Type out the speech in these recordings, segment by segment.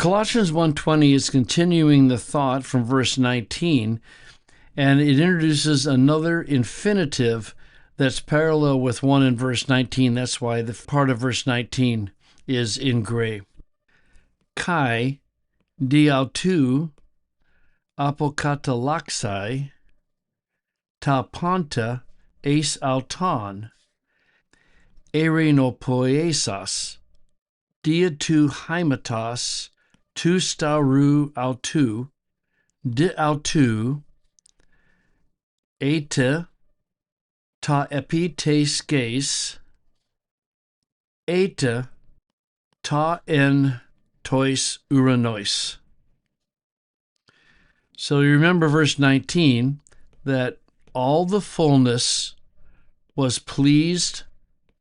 Colossians 1:20 is continuing the thought from verse 19, and it introduces another infinitive that's parallel with one in verse 19. That's why the part of verse 19 is in gray. Kai diautou apokatalaxai ta ponta eis auton erenopoiesas diatou hymatos tu staurou autou di autou eta ta epiteskes eta ta en tois uranois. So you remember verse 19, that all the fullness was pleased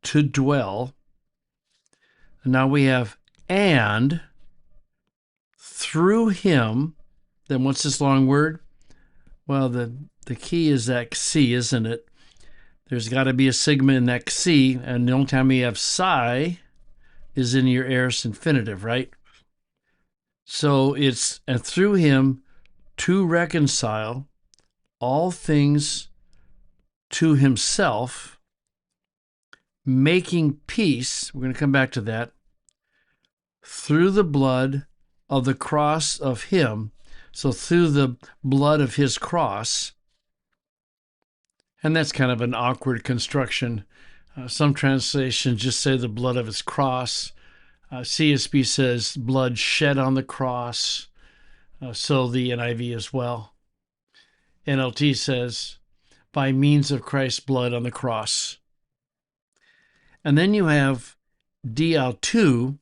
to dwell. And now we have and through him. Then what's this long word? Well, the key is that xi, isn't it? There's got to be a sigma in that xi, and the only time we have psi is in your aorist infinitive, right? So it's, and through him to reconcile all things to himself, making peace, we're going to come back to that, through the blood of the cross of him. So through the blood of his cross. And that's kind of an awkward construction. Some translations just say the blood of his cross. CSB says blood shed on the cross. So the NIV as well. NLT says by means of Christ's blood on the cross. And then you have diautou,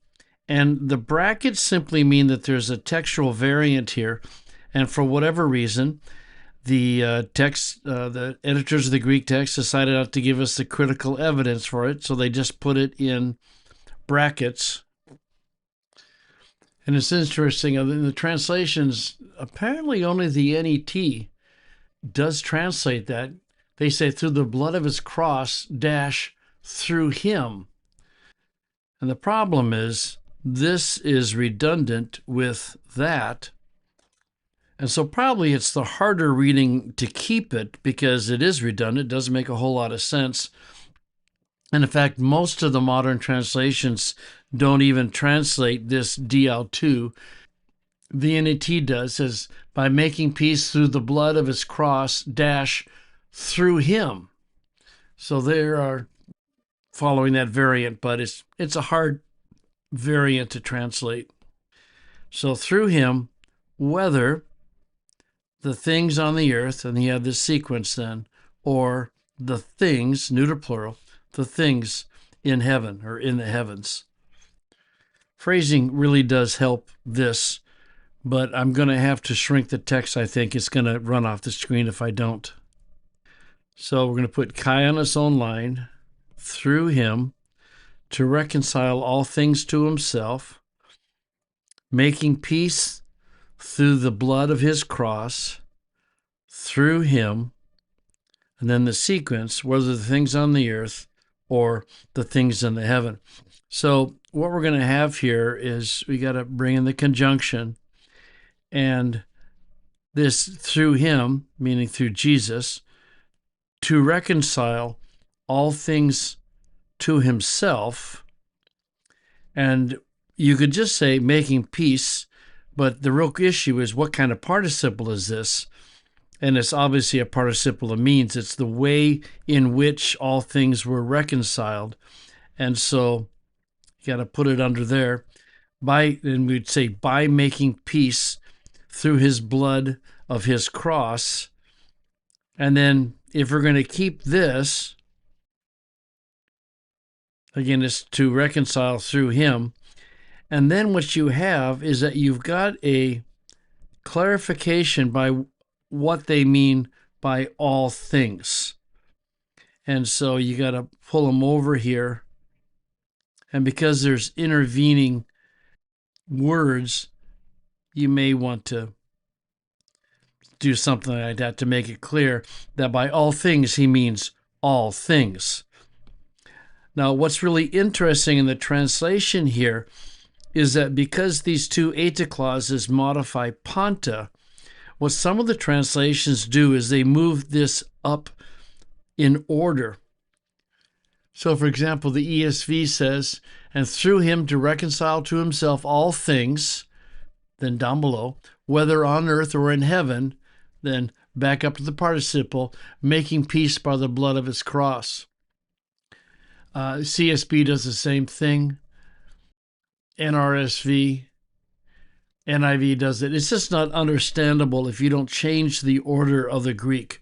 and the brackets simply mean that there's a textual variant here. And for whatever reason, the the editors of the Greek text decided not to give us the critical evidence for it, so they just put it in brackets. And it's interesting, in the translations, apparently only the NET does translate that. They say through the blood of his cross, dash, through him. And the problem is, this is redundant with that. And so probably it's the harder reading to keep it because it is redundant. It doesn't make a whole lot of sense. And in fact, most of the modern translations don't even translate this diautou. The NET does, says, by making peace through the blood of his cross, dash, through him. So they are following that variant, but it's a hard variant to translate. So through him, whether the things on the earth, and you have this sequence then, or the things, neuter plural, the things in heaven or in the heavens. Phrasing really does help this, but I'm going to have to shrink the text. I think it's going to run off the screen if I don't. So we're going to put Kai on its own line, through him, to reconcile all things to himself, making peace through the blood of his cross, through him, and then the sequence, whether the things on the earth or the things in the heaven. So what we're going to have here is we got to bring in the conjunction, and this through him, meaning through Jesus, to reconcile all things to himself. And you could just say making peace, but the real issue is what kind of participle is this? And it's obviously a participle of means. It's the way in which all things were reconciled. And so you got to put it under there. And we'd say by making peace through his blood of his cross. And then if we're going to keep this, again, it's to reconcile through him. And then what you have is that you've got a clarification by what they mean by all things. And so you got to pull them over here. And because there's intervening words, you may want to do something like that to make it clear that by all things, he means all things. Now, what's really interesting in the translation here is that because these two eta clauses modify panta, what some of the translations do is they move this up in order. So, for example, the ESV says, and through him to reconcile to himself all things, then down below, whether on earth or in heaven, then back up to the participle, making peace by the blood of his cross. CSB does the same thing. NRSV, NIV does it. It's just not understandable if you don't change the order of the Greek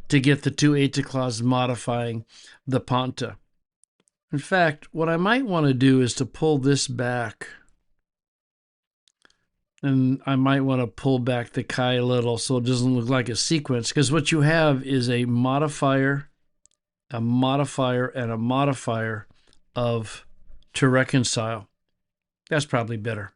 to get the two eta clauses modifying the panta. In fact, what I might want to do is to pull this back. And I might want to pull back the chi a little so it doesn't look like a sequence, because what you have is a modifier, and a modifier of to reconcile. That's probably better.